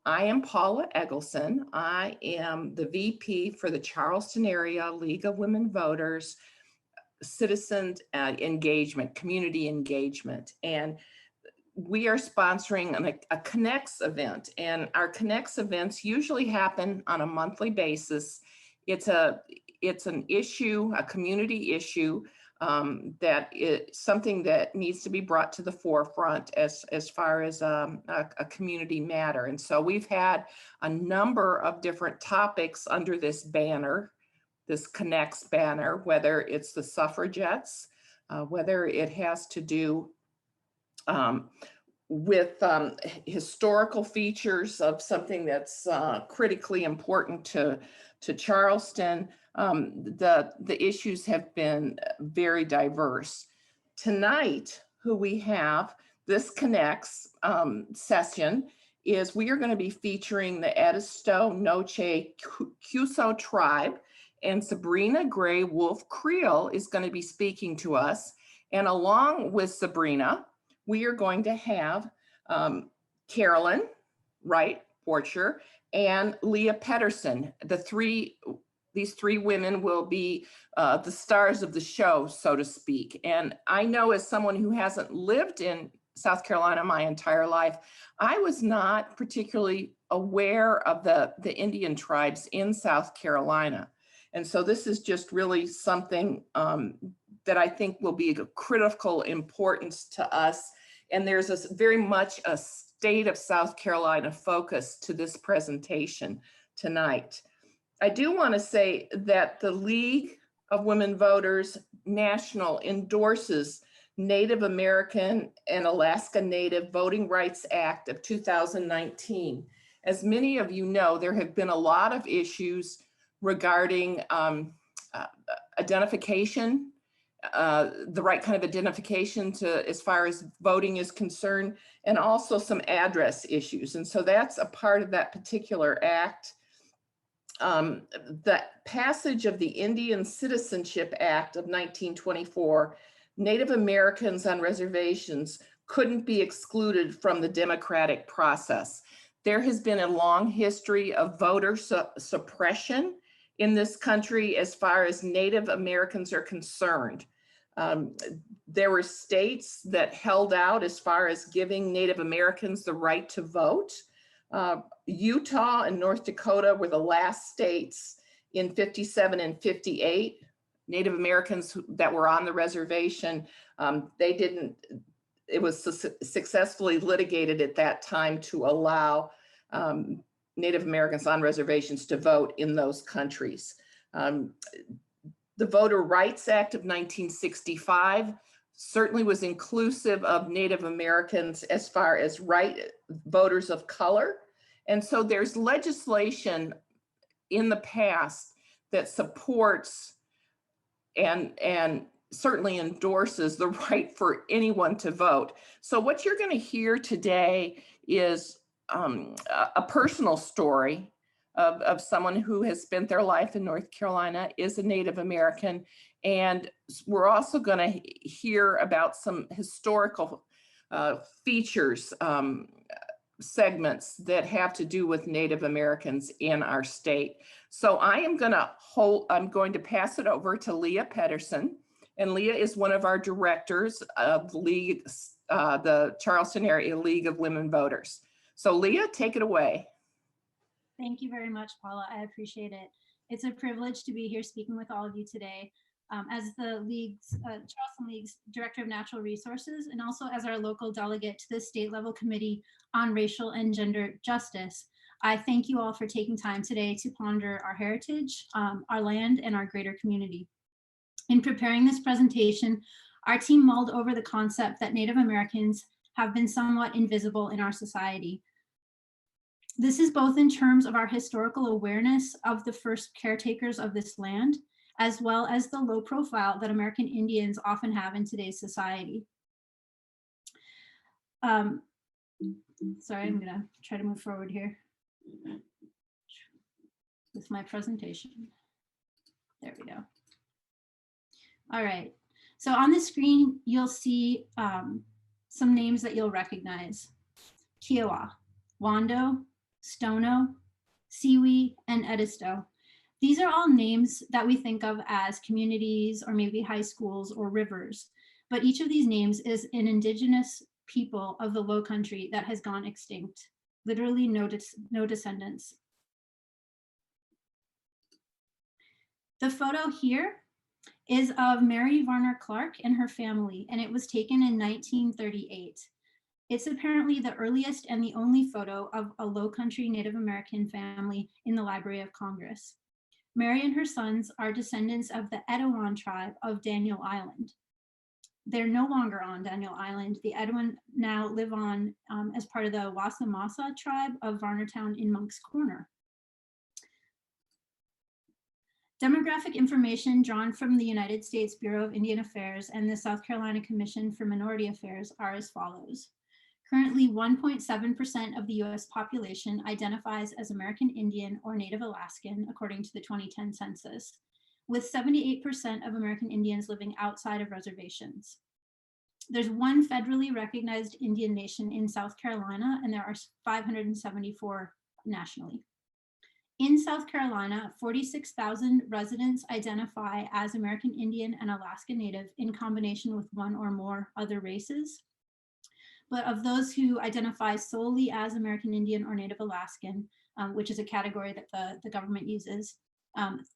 I am Paula Eggleston. I am the VP for the Charleston Area League of Women Voters, Citizen Engagement, Community Engagement. And we are sponsoring a Connects event. And our Connects events usually happen on a monthly basis. It's an issue, a community issue that is something that needs to be brought to the forefront as far as a community matter. And so we've had a number of different topics under this banner, this Connects banner, whether it's the suffragettes, whether it has to do with historical features of something that's critically important to Charleston. The issues have been very diverse. Tonight, who we have, this Connects session, is we are going to be featuring the Edisto Natchez Kusso tribe, and Sabrina Gray Wolf Creel is going to be speaking to us. And along with Sabrina, we are going to have Carolyn Wright Porcher and Leah Pedersen. These three women will be the stars of the show, so to speak. And I know, as someone who hasn't lived in South Carolina my entire life, I was not particularly aware of the Indian tribes in South Carolina. And so this is just really something that I think will be of critical importance to us. And there's very much a state of South Carolina focus to this presentation tonight. I do want to say that the League of Women Voters National endorses Native American and Alaska Native Voting Rights Act of 2019. As many of you know, there have been a lot of issues regarding identification, the right kind of identification to as far as voting is concerned, and also some address issues. And so that's a part of that particular act. The passage of the Indian Citizenship Act of 1924, Native Americans on reservations couldn't be excluded from the democratic process. There has been a long history of voter suppression in this country as far as Native Americans are concerned. There were states that held out as far as giving Native Americans the right to vote. Utah and North Dakota were the last states in 57 and 58. Native Americans that were on the reservation, it was successfully litigated at that time to allow Native Americans on reservations to vote in those countries. The Voter Rights Act of 1965 certainly was inclusive of Native Americans as far as voters of color. And so there's legislation in the past that supports and certainly endorses the right for anyone to vote. So what you're going to hear today is a personal story of someone who has spent their life in North Carolina, is a Native American. And we're also going to hear about some historical features, segments that have to do with Native Americans in our state. So I'm going to pass it over to Leah Pedersen. And Leah is one of our directors of the Charleston Area League of Women Voters. So Leah, take it away. Thank you very much, Paula. I appreciate it. It's a privilege to be here speaking with all of you today. As the Charleston League's Director of Natural Resources, and also as our local delegate to the state level committee on racial and gender justice, I thank you all for taking time today to ponder our heritage, our land, and our greater community. In preparing this presentation, our team mulled over the concept that Native Americans have been somewhat invisible in our society. This is both in terms of our historical awareness of the first caretakers of this land, as well as the low profile that American Indians often have in today's society. Sorry, I'm gonna try to move forward here with my presentation. There we go. All right, so on the screen, you'll see some names that you'll recognize: Kiowa, Wando, Stono, Siwi, and Edisto. These are all names that we think of as communities or maybe high schools or rivers, but each of these names is an indigenous people of the Low Country that has gone extinct. Literally no descendants. The photo here is of Mary Varner Clark and her family, and it was taken in 1938. It's apparently the earliest and the only photo of a Low Country Native American family in the Library of Congress. Mary and her sons are descendants of the Etowah tribe of Daniel Island. They're no longer on Daniel Island. The Etowah now live on as part of the Wasamasa tribe of Varnertown in Moncks Corner. Demographic information drawn from the United States Bureau of Indian Affairs and the South Carolina Commission for Minority Affairs are as follows. Currently, 1.7% of the US population identifies as American Indian or Native Alaskan, according to the 2010 census, with 78% of American Indians living outside of reservations. There's one federally recognized Indian nation in South Carolina, and there are 574 nationally. In South Carolina, 46,000 residents identify as American Indian and Alaska Native in combination with one or more other races. But of those who identify solely as American Indian or Native Alaskan, which is a category that the government uses,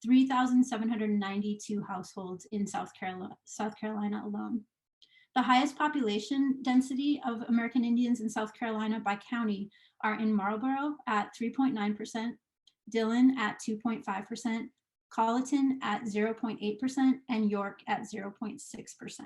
3,792 households in South Carolina alone. The highest population density of American Indians in South Carolina by county are in Marlborough at 3.9%, Dillon at 2.5%, Colleton at 0.8%, and York at 0.6%.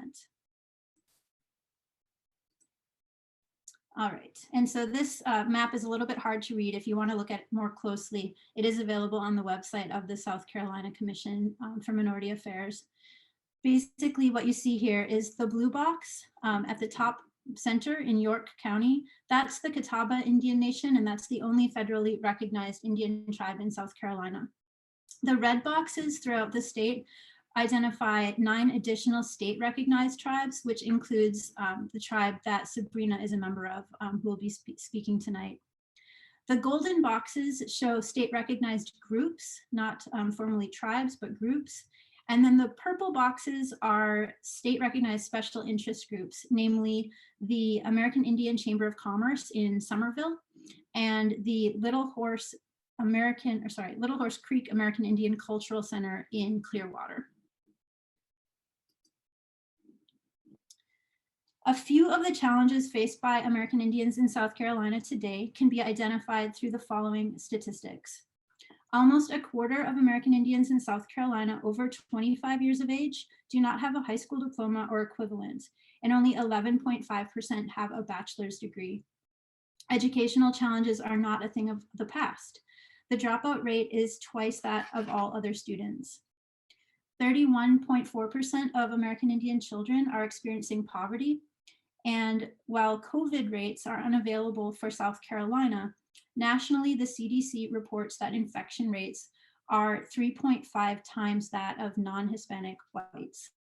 All right, and so this map is a little bit hard to read. If you want to look at it more closely, it is available on the website of the South Carolina Commission for Minority Affairs. Basically, what you see here is the blue box at the top center in York County. That's the Catawba Indian Nation, and that's the only federally recognized Indian tribe in South Carolina. The red boxes throughout the state identify 9 additional state recognized tribes, which includes the tribe that Sabrina is a member of, who will be speaking tonight. The golden boxes show state recognized groups, not formally tribes, but groups. And then the purple boxes are state recognized special interest groups, namely the American Indian Chamber of Commerce in Somerville and the Little Horse Creek American Indian Cultural Center in Clearwater. A few of the challenges faced by American Indians in South Carolina today can be identified through the following statistics. Almost a quarter of American Indians in South Carolina over 25 years of age do not have a high school diploma or equivalent, and only 11.5% have a bachelor's degree. Educational challenges are not a thing of the past. The dropout rate is twice that of all other students. 31.4% of American Indian children are experiencing poverty, and while COVID rates are unavailable for South Carolina, nationally, the CDC reports that infection rates are 3.5 times that of non-Hispanic whites.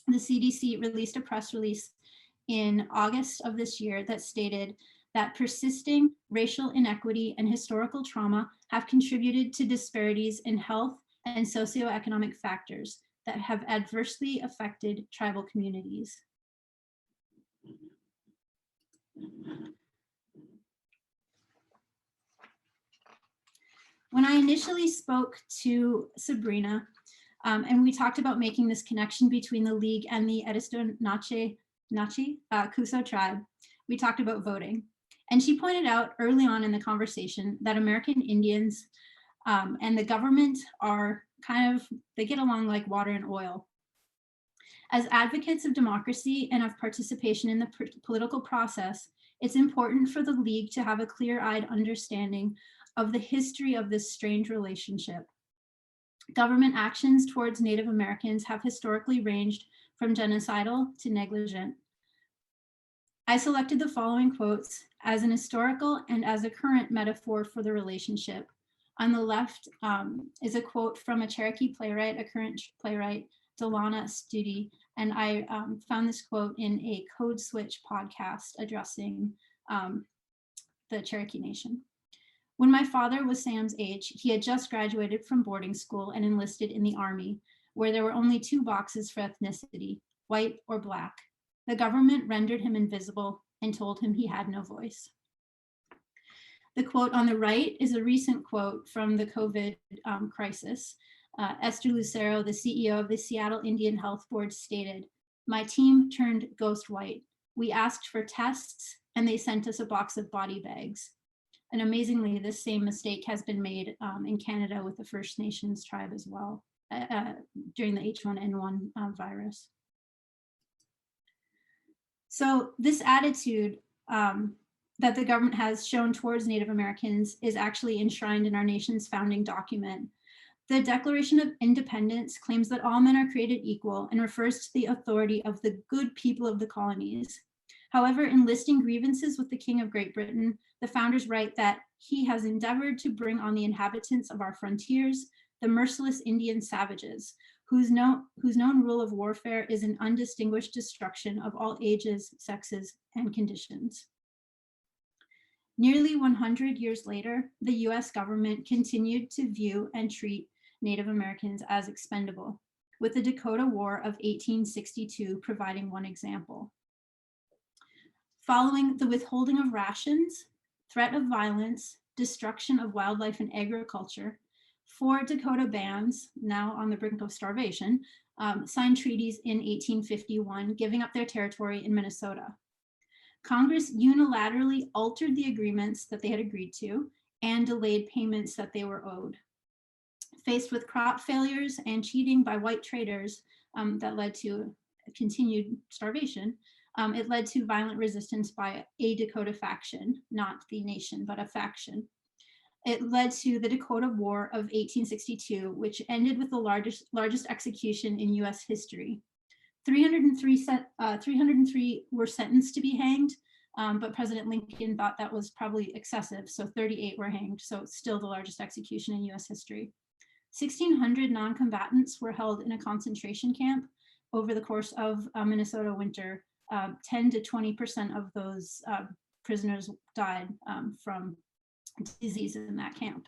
The CDC released a press release in August of this year that stated that persisting racial inequity and historical trauma have contributed to disparities in health and socioeconomic factors that have adversely affected tribal communities. When I initially spoke to Sabrina, and we talked about making this connection between the League and the Edisto Natchez Kusso tribe, we talked about voting. And she pointed out early on in the conversation that American Indians and the government are they get along like water and oil. As advocates of democracy and of participation in the political process, it's important for the League to have a clear-eyed understanding of the history of this strange relationship. Government actions towards Native Americans have historically ranged from genocidal to negligent. I selected the following quotes as an historical and as a current metaphor for the relationship. On the left is a quote from a Cherokee playwright, a current playwright, Delana Studi, and I found this quote in a Code Switch podcast addressing the Cherokee Nation. When my father was Sam's age, he had just graduated from boarding school and enlisted in the Army, where there were only two boxes for ethnicity, white or Black. The government rendered him invisible and told him he had no voice. The quote on the right is a recent quote from the COVID crisis. Esther Lucero, the CEO of the Seattle Indian Health Board, stated, "My team turned ghost white. We asked for tests and they sent us a box of body bags." And amazingly, this same mistake has been made in Canada with the First Nations tribe as well during the H1N1 virus. So this attitude that the government has shown towards Native Americans is actually enshrined in our nation's founding document. The Declaration of Independence claims that all men are created equal and refers to the authority of the good people of the colonies. However, in listing grievances with the King of Great Britain, the founders write that he has endeavored to bring on the inhabitants of our frontiers the merciless Indian savages, whose known rule of warfare is an undistinguished destruction of all ages, sexes, and conditions. Nearly 100 years later, the US government continued to view and treat Native Americans as expendable, with the Dakota War of 1862 providing one example. Following the withholding of rations, threat of violence, destruction of wildlife and agriculture, 4 Dakota bands, now on the brink of starvation, signed treaties in 1851, giving up their territory in Minnesota. Congress unilaterally altered the agreements that they had agreed to and delayed payments that they were owed. Faced with crop failures and cheating by white traders that led to continued starvation, it led to violent resistance by a Dakota faction, not the nation, but a faction. It led to the Dakota War of 1862, which ended with the largest execution in US history. 303 were sentenced to be hanged, but President Lincoln thought that was probably excessive, so 38 were hanged, so it's still the largest execution in US history. 1,600 non-combatants were held in a concentration camp over the course of Minnesota winter. 10 to 20% of those prisoners died from disease in that camp.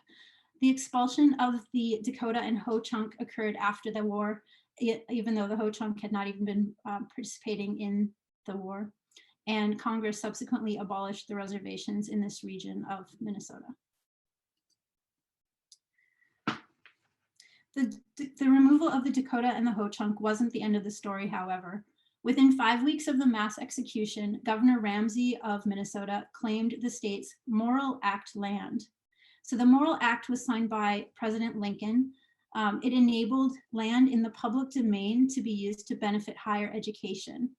The expulsion of the Dakota and Ho-Chunk occurred after the war, even though the Ho-Chunk had not even been participating in the war. And Congress subsequently abolished the reservations in this region of Minnesota. The removal of the Dakota and the Ho-Chunk wasn't the end of the story, however. Within 5 weeks of the mass execution, Governor Ramsey of Minnesota claimed the state's Morrill Act land. So the Morrill Act was signed by President Lincoln. It enabled land in the public domain to be used to benefit higher education.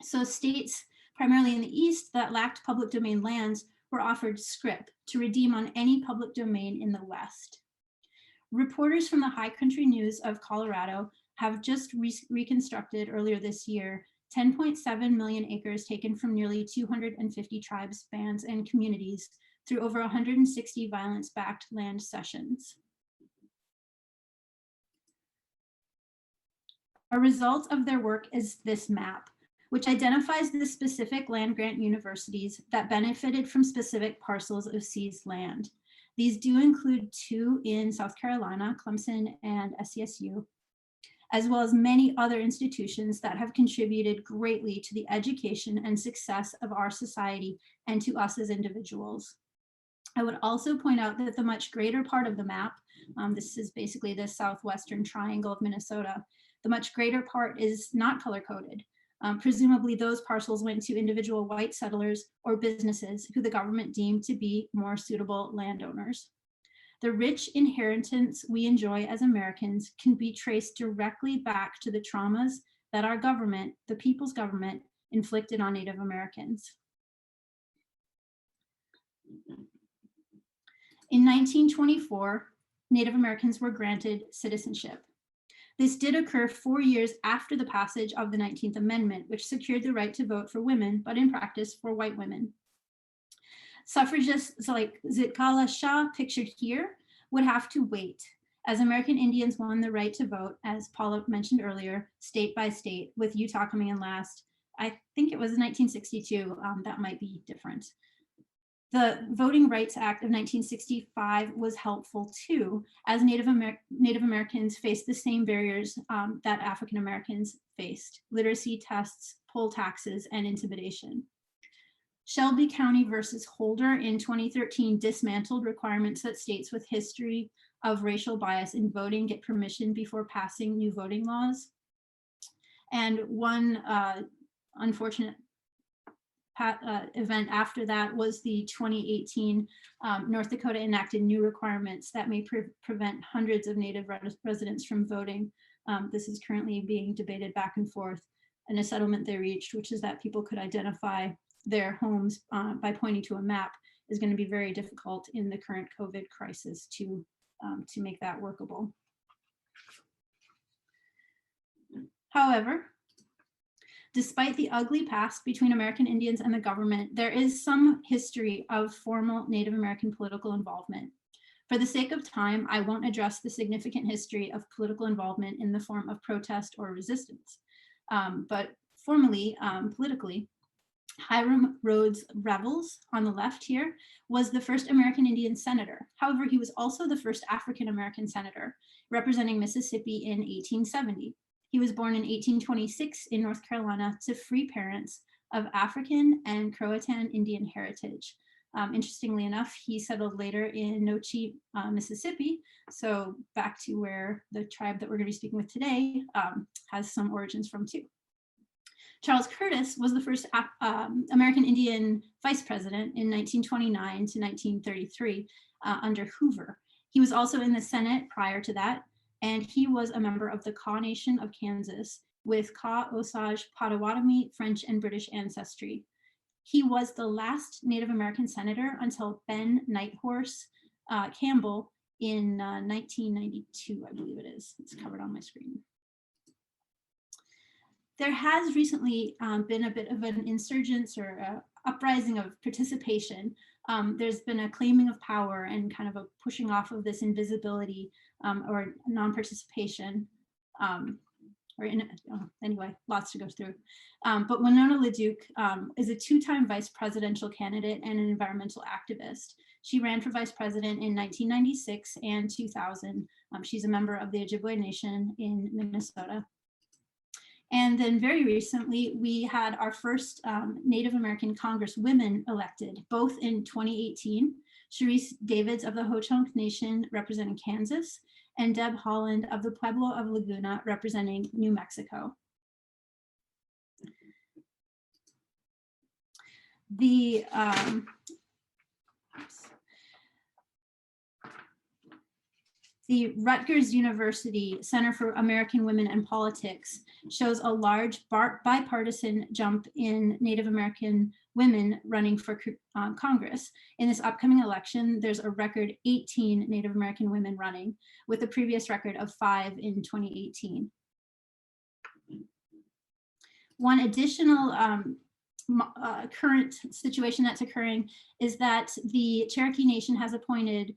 So states, primarily in the East, that lacked public domain lands were offered scrip to redeem on any public domain in the West. Reporters from the High Country News of Colorado have just reconstructed earlier this year 10.7 million acres taken from nearly 250 tribes, bands, and communities through over 160 violence-backed land cessions. A result of their work is this map, which identifies the specific land-grant universities that benefited from specific parcels of seized land. These do include 2 in South Carolina, Clemson and SCSU, as well as many other institutions that have contributed greatly to the education and success of our society and to us as individuals. I would also point out that the much greater part of the map, this is basically the southwestern triangle of Minnesota, the much greater part is not color-coded. Presumably those parcels went to individual white settlers or businesses who the government deemed to be more suitable landowners. The rich inheritance we enjoy as Americans can be traced directly back to the traumas that our government, the people's government, inflicted on Native Americans. In 1924, Native Americans were granted citizenship. This did occur 4 years after the passage of the 19th Amendment, which secured the right to vote for women, but in practice for white women. Suffragists like Zitkala Shah, pictured here, would have to wait, as American Indians won the right to vote, as Paula mentioned earlier, state by state, with Utah coming in last. I think it was in 1962, that might be different. The Voting Rights Act of 1965 was helpful too, as Native Americans faced the same barriers that African Americans faced: literacy tests, poll taxes, and intimidation. Shelby County versus Holder in 2013 dismantled requirements that states with history of racial bias in voting get permission before passing new voting laws. And one unfortunate event after that was the 2018 North Dakota enacted new requirements that may prevent hundreds of Native residents from voting. This is currently being debated back and forth, and a settlement they reached, which is that people could identify their homes by pointing to a map, is going to be very difficult in the current COVID crisis to make that workable. However, despite the ugly past between American Indians and the government, there is some history of formal Native American political involvement. For the sake of time, I won't address the significant history of political involvement in the form of protest or resistance. But formally, politically, Hiram Rhodes Revels, on the left here, was the first American Indian senator. However, he was also the first African American senator, representing Mississippi in 1870. He was born in 1826 in North Carolina to free parents of African and Croatan Indian heritage. Interestingly enough, he settled later in Nochi, Mississippi. So back to where the tribe that we're going to be speaking with today has some origins from too. Charles Curtis was the first American Indian vice president in 1929 to 1933 under Hoover. He was also in the Senate prior to that, and he was a member of the Kaw Nation of Kansas with Kaw, Osage, Potawatomi, French, and British ancestry. He was the last Native American senator until Ben Nighthorse Campbell in 1992, I believe it is. It's covered on my screen. There has recently been a bit of an insurgence or uprising of participation. There's been a claiming of power and kind of a pushing off of this invisibility or non-participation. Anyway, lots to go through. But Winona LaDuke is a two-time vice presidential candidate and an environmental activist. She ran for vice president in 1996 and 2000. She's a member of the Ojibwe Nation in Minnesota. And then very recently, we had our first Native American Congresswomen elected, both in 2018, Sharice Davids of the Ho-Chunk Nation representing Kansas, and Deb Holland of the Pueblo of Laguna representing New Mexico. The Rutgers University Center for American Women and Politics shows a large bipartisan jump in Native American women running for Congress. In this upcoming election, there's a record 18 Native American women running, with a previous record of 5 in 2018. One additional current situation that's occurring is that the Cherokee Nation has appointed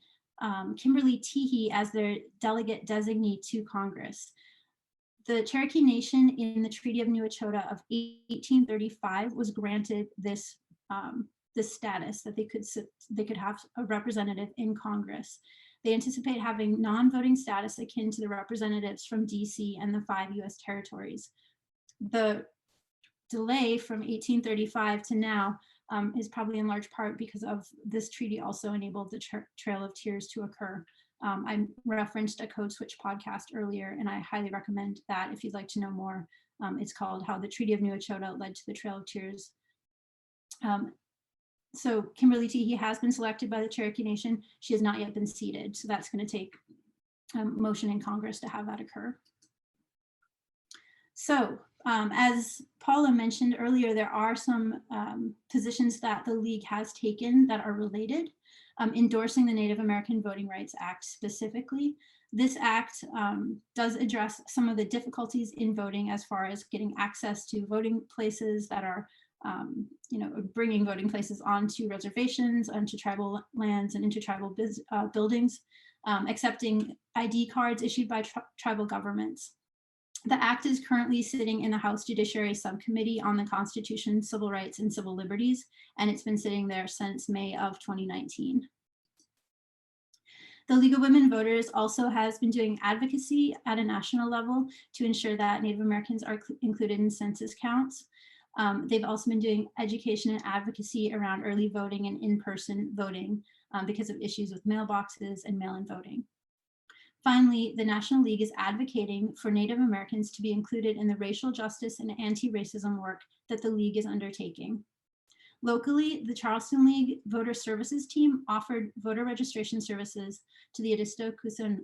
Kimberly Teehee as their delegate designee to Congress. The Cherokee Nation in the Treaty of New Echota of 1835 was granted this status that they could have a representative in Congress. They anticipate having non-voting status akin to the representatives from DC and the 5 US territories. The delay from 1835 to now is probably in large part because of this treaty also enabled the Trail of Tears to occur. I referenced a Code Switch podcast earlier, and I highly recommend that if you'd like to know more. It's called How the Treaty of New Echota Led to the Trail of Tears. So Kimberly Teehee has been selected by the Cherokee Nation. She has not yet been seated, so that's going to take motion in Congress to have that occur. So as Paula mentioned earlier, there are some positions that the League has taken that are related, endorsing the Native American Voting Rights Act specifically. This act does address some of the difficulties in voting as far as getting access to voting places that are, bringing voting places onto reservations, onto tribal lands and intertribal buildings, accepting ID cards issued by tribal governments. The act is currently sitting in the House Judiciary Subcommittee on the Constitution, Civil Rights, and Civil Liberties, and it's been sitting there since May of 2019. The League of Women Voters also has been doing advocacy at a national level to ensure that Native Americans are included in census counts. They've also been doing education and advocacy around early voting and in-person voting because of issues with mailboxes and mail-in voting. Finally, the National League is advocating for Native Americans to be included in the racial justice and anti-racism work that the League is undertaking. Locally, the Charleston League Voter Services Team offered voter registration services to the Edisto Kusso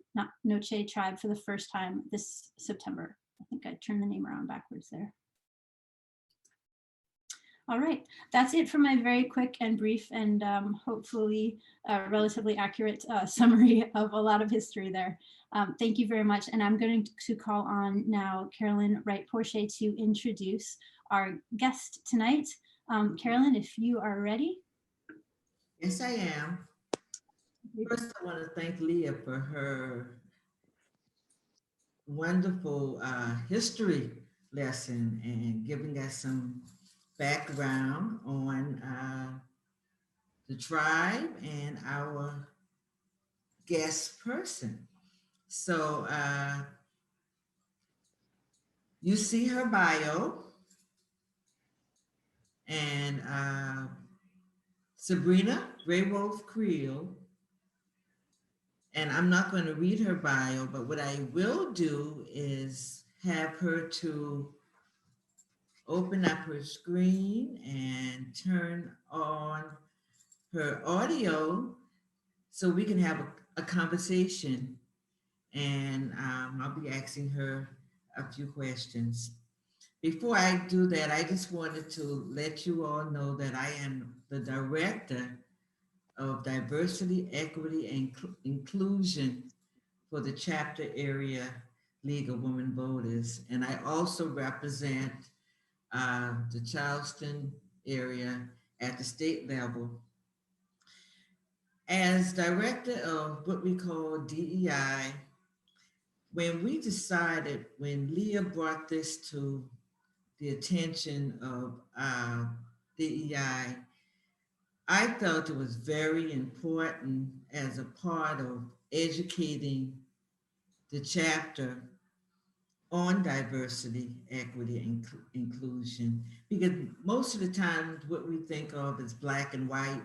Natchez tribe for the first time this September. I think I turned the name around backwards there. All right, that's it for my very quick and brief and hopefully relatively accurate summary of a lot of history there. Thank you very much. And I'm going to call on now Carolyn Wright-Porcher to introduce our guest tonight. Carolyn, if you are ready. Yes, I am. First, I want to thank Leah for her wonderful history lesson and giving us some background on the tribe and our guest person. So you see her bio, and Sabrina Gray Wolf Creel. And I'm not going to read her bio, but what I will do is have her to open up her screen and turn on her audio so we can have a conversation. And I'll be asking her a few questions. Before I do that, I just wanted to let you all know that I am the director of Diversity, Equity, and Inclusion for the Chapter Area League of Women Voters. And I also represent the Charleston area at the state level. As director of what we call DEI, when Leah brought this to the attention of DEI, I felt it was very important as a part of educating the chapter on diversity, equity, and inclusion, because most of the time what we think of is black and white,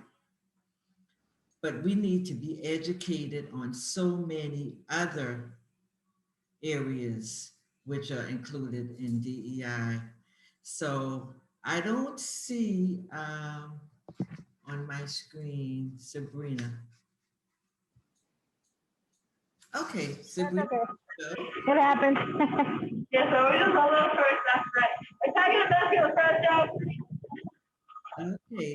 but we need to be educated on so many other areas which are included in DEI. So I don't see on my screen Sabrina. Okay, Sabrina. Okay. It happens. Yeah, so we're just a little first, that's right. We're talking about your first job. Okay.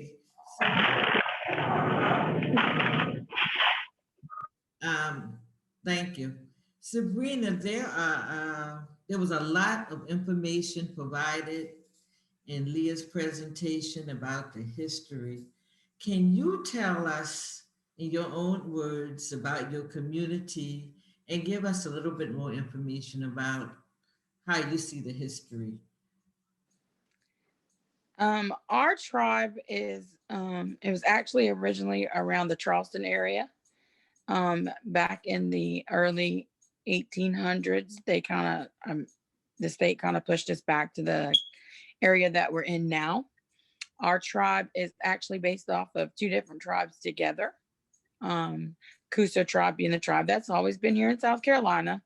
Thank you. Sabrina, there was a lot of information provided in Leah's presentation about the history. Can you tell us in your own words about your community and give us a little bit more information about how you see the history? Our tribe is, it was actually originally around the Charleston area. Back in the early 1800s, they kind of, the state kind of pushed us back to the area that we're in now. Our tribe is actually based off of two different tribes together. Kusso tribe being the tribe that's always been here in South Carolina.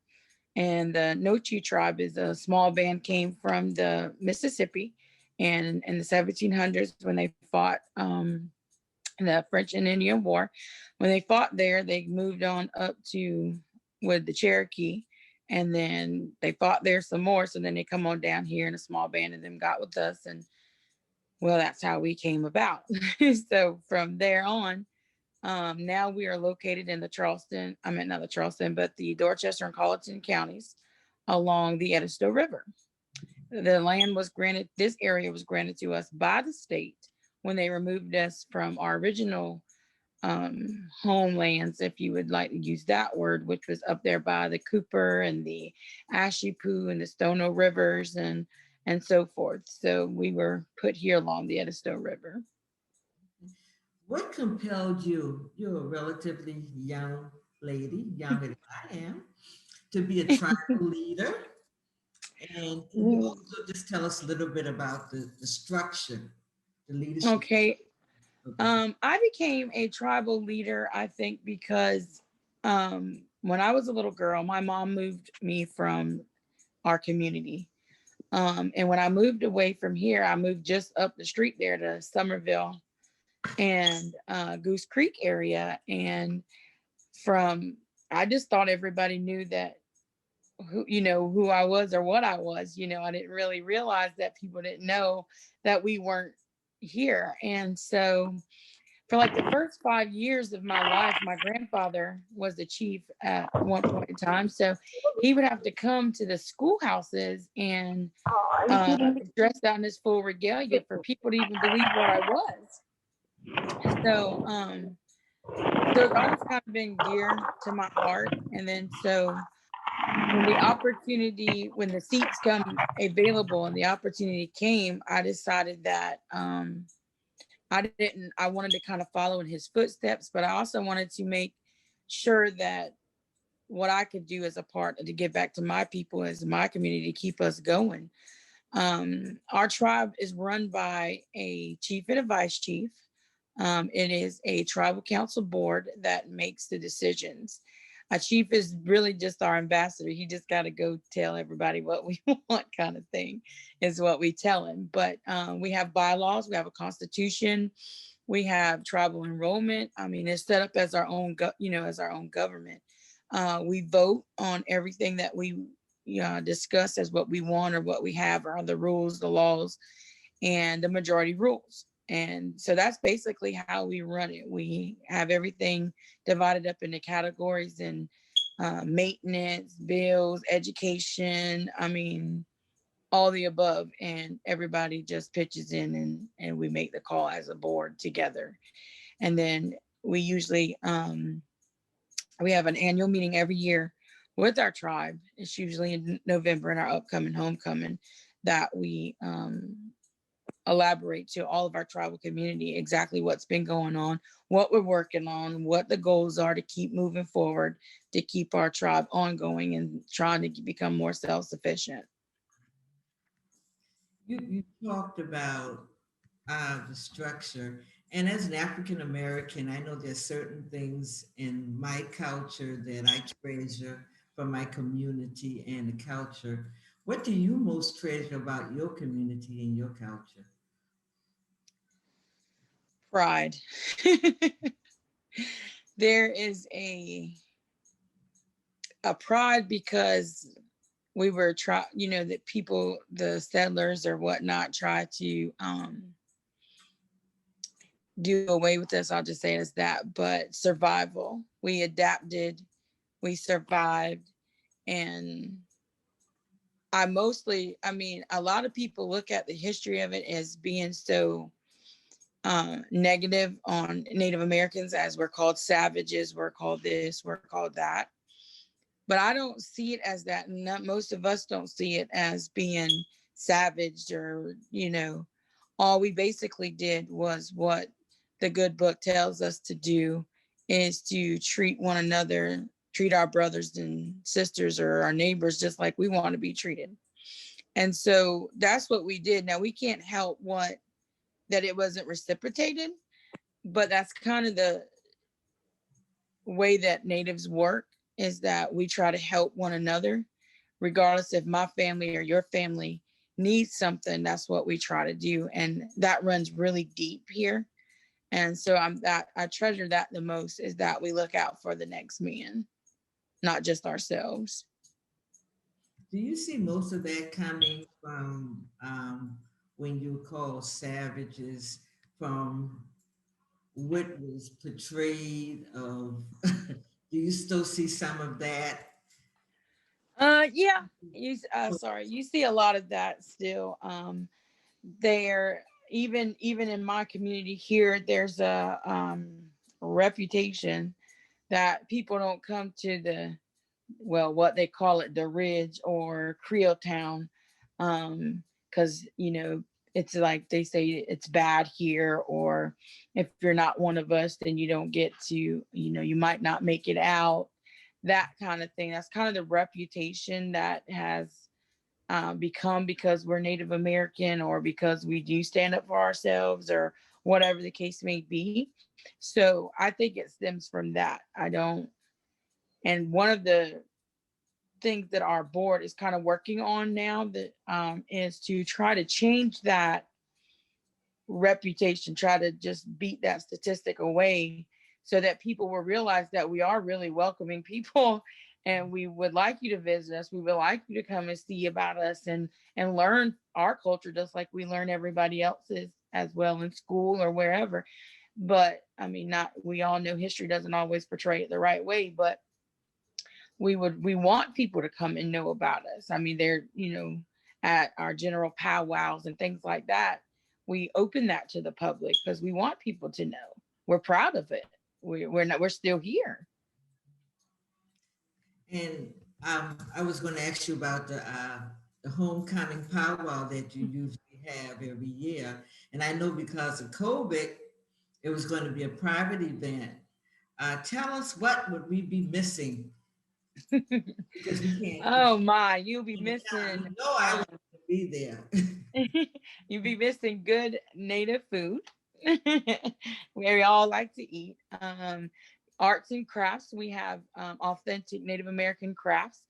And the Natchez tribe is a small band, came from the Mississippi. And in the 1700s, when they fought in the French and Indian War, when they fought there, they moved on up to with the Cherokee. And then they fought there some more. So then they come on down here in a small band and then got with us. And well, that's how we came about. So from there on, now we are located in the Charleston, I mean, not the Charleston, but the Dorchester and Colleton counties along the Edisto River. The land was granted, this area was granted to us by the state when they removed us from our original homelands, if you would like to use that word, which was up there by the Cooper and the Ashepoo and the Stono rivers and so forth. So we were put here along the Edisto River. What compelled you? You're a relatively young lady, younger than I am, to be a tribal leader. And can you also just tell us a little bit about the structure, the leadership? Okay. Okay. I became a tribal leader, I think, because when I was a little girl, my mom moved me from our community. And when I moved away from here, I moved just up the street there to Somerville and Goose Creek area. And I just thought everybody knew that who I was or what I was. I didn't really realize that people didn't know that we weren't here. And so for like the first 5 years of my life, my grandfather was the chief at one point in time. So he would have to come to the schoolhouses and dressed out in his full regalia for people to even believe what I was. So, it's always kind of been dear to my heart. And then so when the seats come available and the opportunity came, I decided that I wanted to kind of follow in his footsteps, but I also wanted to make sure that what I could do as a part to give back to my people, as my community, to keep us going. Our tribe is run by a chief and a vice chief. It is a tribal council board that makes the decisions. A chief is really just our ambassador. He just got to go tell everybody what we want, kind of thing, is what we tell him. But we have bylaws, we have a constitution, we have tribal enrollment. I mean, it's set up as our own, as our own government. We vote on everything that we discuss as what we want or what we have, or the rules, the laws, and the majority rules. And so that's basically how we run it. We have everything divided up into categories and maintenance, bills, education. I mean, all the above. And everybody just pitches in and we make the call as a board together. And then we usually, we have an annual meeting every year with our tribe. It's usually in November, in our upcoming homecoming, that we elaborate to all of our tribal community exactly what's been going on, what we're working on, what the goals are to keep moving forward, to keep our tribe ongoing and trying to become more self-sufficient. You talked about the structure, and as an African American, I know there's certain things in my culture that I treasure from my community and the culture. What do you most treasure about your community and your culture? Pride. There is a pride because we were that people, the settlers or whatnot, try to do away with us. I'll just say it as that. But survival. We adapted, we survived, and a lot of people look at the history of it as being so negative on Native Americans, as we're called savages, we're called this, we're called that. But I don't see it as that. Most of us don't see it as being savaged or, all we basically did was what the good book tells us to do, is to treat one another, treat our brothers and sisters or our neighbors just like we want to be treated. And so that's what we did. Now, we can't help that it wasn't reciprocated, but that's kind of the way that natives work, is that we try to help one another, regardless if my family or your family needs something. That's what we try to do, and that runs really deep here. And so I treasure that the most, is that we look out for the next man, not just ourselves. Do you see most of that coming from when you call savages, from what was portrayed of? Do you still see some of that? Yeah, you see a lot of that still. There, even in my community here, there's a reputation that people don't come to the, well, what they call it, the Ridge or Creel Town, because it's like they say it's bad here, or if you're not one of us, then you don't get to, you might not make it out, that kind of thing. That's kind of the reputation that has become because we're Native American, or because we do stand up for ourselves, or whatever the case may be. So I think it stems from that. And one of the things that our board is kind of working on now, that is to try to change that reputation, try to just beat that statistic away, so that people will realize that we are really welcoming people, and we would like you to visit us. We would like you to come and see about us, and learn our culture just like we learn everybody else's as well in school or wherever. But I mean, not, we all know history doesn't always portray it the right way, but we want people to come and know about us. I mean, they're, at our general powwows and things like that, we open that to the public because we want people to know. We're proud of it. We're still here. And I was going to ask you about the homecoming powwow that you usually have every year. And I know because of COVID, it was going to be a private event. Tell us, what would we be missing? Because we can't. Oh my, you'll be missing. No, I want to be there. You'll be missing good Native food. We all like to eat. Arts and crafts. We have authentic Native American crafts,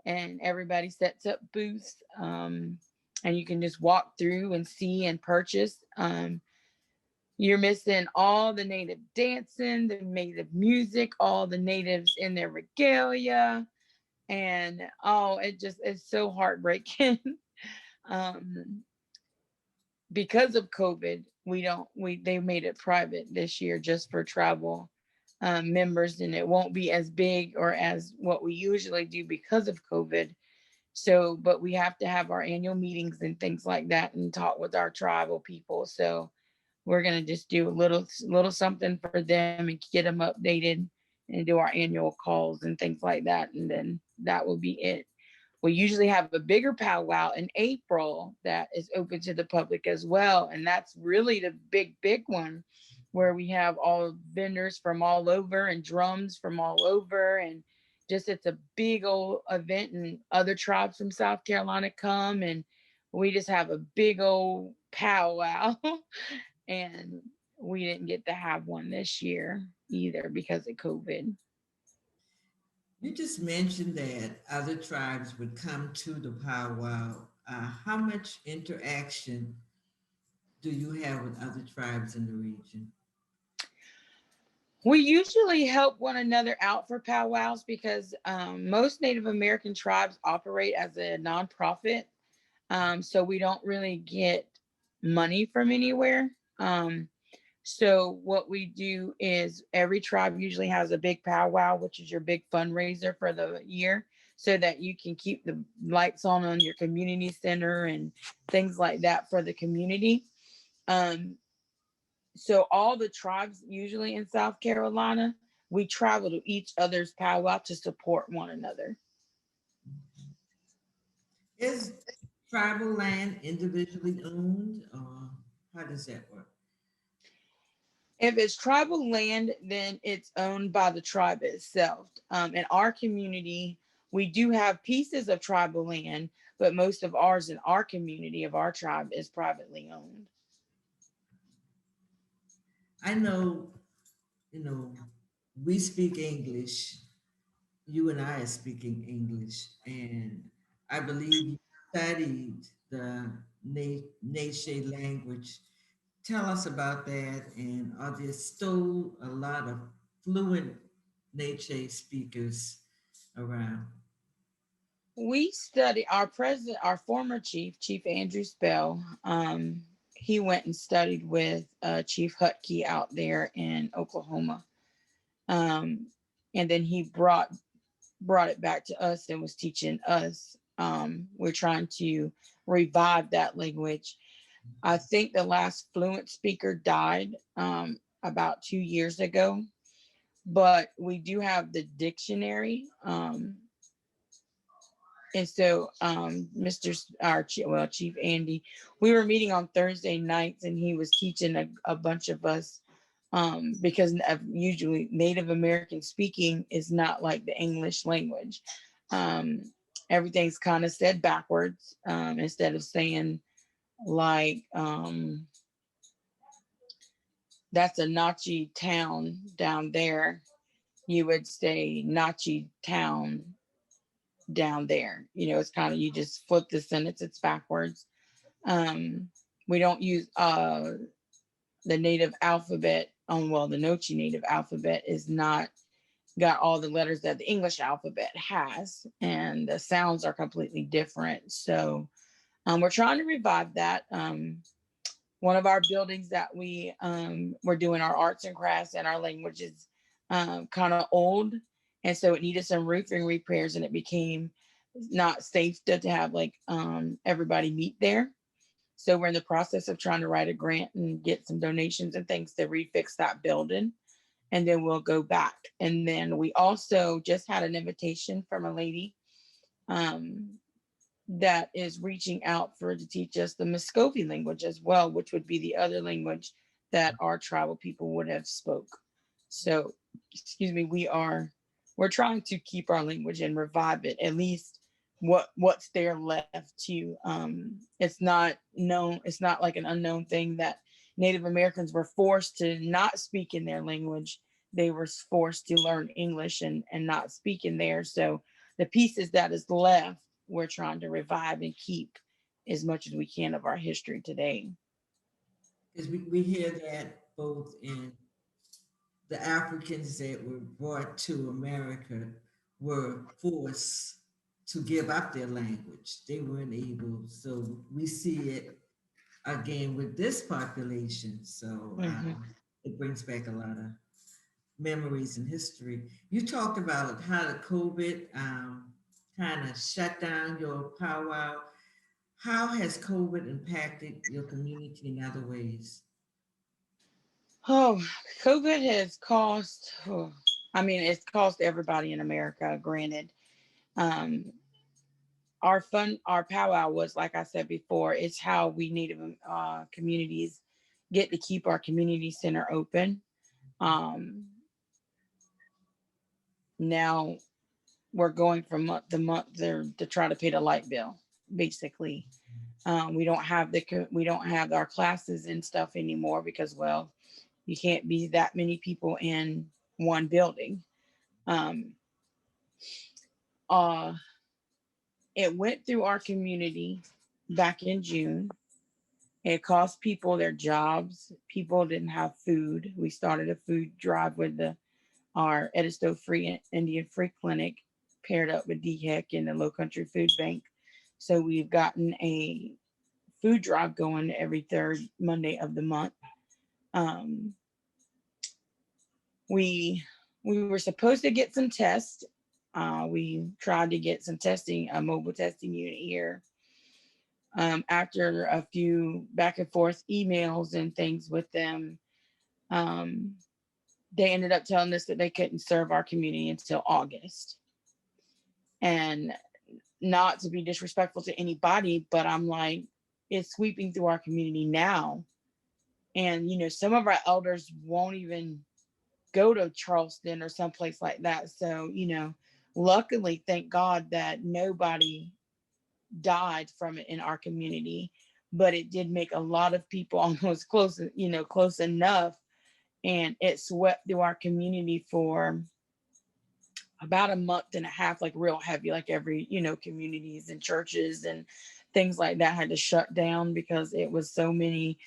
and everybody sets up booths, and you can just walk through and see and purchase. You're missing all the Native dancing, the Native music, all the natives in their regalia. And it's so heartbreaking. Because of COVID, they made it private this year just for travel members, and it won't be as big or as what we usually do because of COVID. So, but we have to have our annual meetings and things like that, and talk with our tribal people. So we're going to just do a little something for them and get them updated, and do our annual calls and things like that. And then that will be it. We usually have a bigger powwow in April that is open to the public as well. And that's really the big one, where we have all vendors from all over and drums from all over. And just, it's a big old event, and other tribes from South Carolina come, and we just have a big old powwow. And we didn't get to have one this year either because of COVID. You just mentioned that other tribes would come to the powwow. How much interaction do you have with other tribes in the region? We usually help one another out for powwows because most Native American tribes operate as a nonprofit. So we don't really get money from anywhere. So what we do is every tribe usually has a big powwow, which is your big fundraiser for the year, so that you can keep the lights on your community center and things like that for the community. So all the tribes usually in South Carolina, we travel to each other's powwow to support one another. Is tribal land individually owned, or how does that work? If it's tribal land, then it's owned by the tribe itself. In our community, we do have pieces of tribal land, but most of ours in our community of our tribe is privately owned. I know, we speak English. You and I are speaking English, and I believe you studied the Natchez language. Tell us about that, and are there still a lot of fluent Natchez speakers around? We study our former Chief Andrew Spell. He went and studied with Chief Hutke out there in Oklahoma. And then he brought it back to us and was teaching us. We're trying to revive that language. I think the last fluent speaker died about 2 years ago. but we do have the dictionary. And so, Chief Andy, we were meeting on Thursday nights, and he was teaching a bunch of us, because usually Native American speaking is not like the English language. Everything's kind of said backwards. Instead of saying like, that's a Nachi town down there, you would say Nachi town down there. It's kind of, you just flip the sentence, it's backwards. We don't use the native alphabet the Nochi native alphabet is not got all the letters that the English alphabet has, and the sounds are completely different. So we're trying to revive that. One of our buildings that we're doing our arts and crafts and our languages kind of old, and so it needed some roofing repairs, and it became not safe to have like everybody meet there. So we're in the process of trying to write a grant and get some donations and things to refix that building, and then we'll go back. And then we also just had an invitation from a lady that is reaching out to teach us the Muscovy language as well, which would be the other language that our tribal people would have spoke. So, excuse me, we're trying to keep our language and revive it, at least what's there left to. It's not known, it's not like an unknown thing that Native Americans were forced to not speak in their language. They were forced to learn English and not speak in there. So the pieces that is left, we're trying to revive and keep as much as we can of our history today. Because we hear that both in the Africans that were brought to America were forced to give up their language. They weren't able. So we see it again with this population. So it brings back a lot of memories and history. You talked about how the COVID kind of shut down your powwow. How has COVID impacted your community in other ways? Oh, COVID has cost, it's cost everybody in America, granted. Our powwow was, like I said before, it's how we Native communities get to keep our community center open. Now we're going from month to month to try to pay the light bill, basically. We don't have our classes and stuff anymore because, well, you can't be that many people in one building. It went through our community back in June. It cost people their jobs. People didn't have food. We started a food drive with our Edisto Indian Free Clinic, paired up with DHEC and the Low Country Food Bank. So we've gotten a food drive going every third Monday of the month. We were supposed to get some tests. We tried to get some testing, a mobile testing unit here. After a few back and forth emails and things with them, they ended up telling us that they couldn't serve our community until August. And not to be disrespectful to anybody, but I'm like, it's sweeping through our community now. And, some of our elders won't even go to Charleston or someplace like that. So, luckily, thank God that nobody died from it in our community, but it did make a lot of people almost close enough. And it swept through our community for about a month and a half, like real heavy, like every, communities and churches and things like that had to shut down because it was so many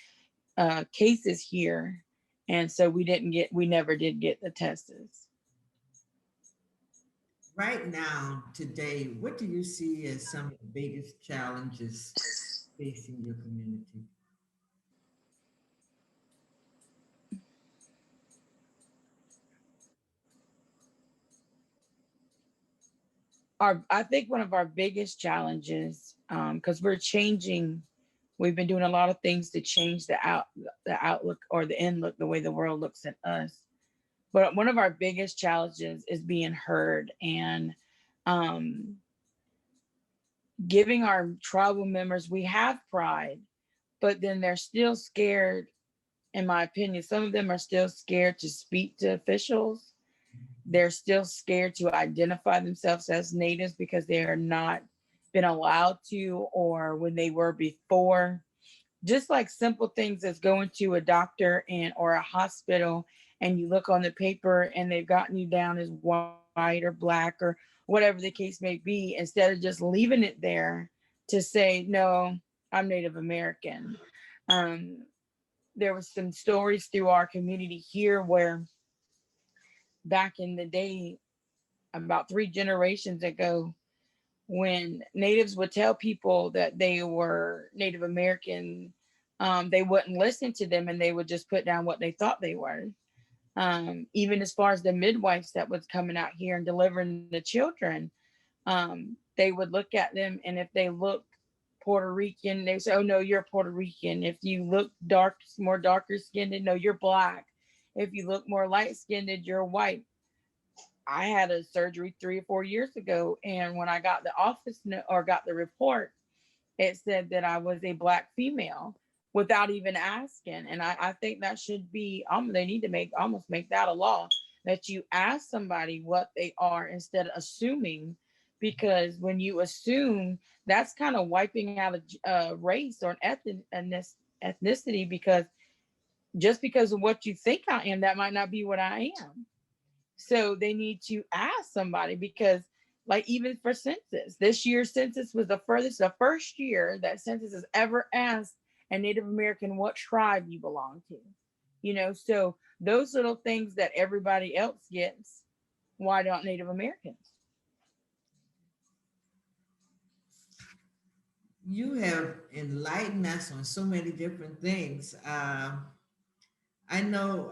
cases here. And so we never did get the tests. Right now, today, what do you see as some of the biggest challenges facing your community? I think one of our biggest challenges, because we've been doing a lot of things to change the outlook or the inlook, the way the world looks at us. But one of our biggest challenges is being heard and giving our tribal members, we have pride, but then they're still scared, in my opinion. Some of them are still scared to speak to officials. They're still scared to identify themselves as natives because they are not been allowed to, or when they were before. Just like simple things as going to a doctor and or a hospital, and you look on the paper and they've gotten you down as white or black or whatever the case may be, instead of just leaving it there to say, no, I'm Native American. There was some stories through our community here where back in the day, about 3 generations ago, when natives would tell people that they were Native American, they wouldn't listen to them and they would just put down what they thought they were. Even as far as the midwives that was coming out here and delivering the children, they would look at them, and if they looked Puerto Rican, they say, oh no, you're Puerto Rican. If you look dark, more darker skinned, no, you're black. If you look more light skinned, you're white. I had a surgery 3 or 4 years ago, and when I got the office or got the report, it said that I was a Black female without even asking. And I think that should be, they need to almost make that a law, that you ask somebody what they are instead of assuming, because when you assume, that's kind of wiping out a race or an ethnicity, because just because of what you think I am, that might not be what I am. So they need to ask somebody, because like even for census, this year's census was the first year that census has ever asked a Native American what tribe you belong to. So those little things that everybody else gets, why don't Native Americans? You have enlightened us on so many different things. I know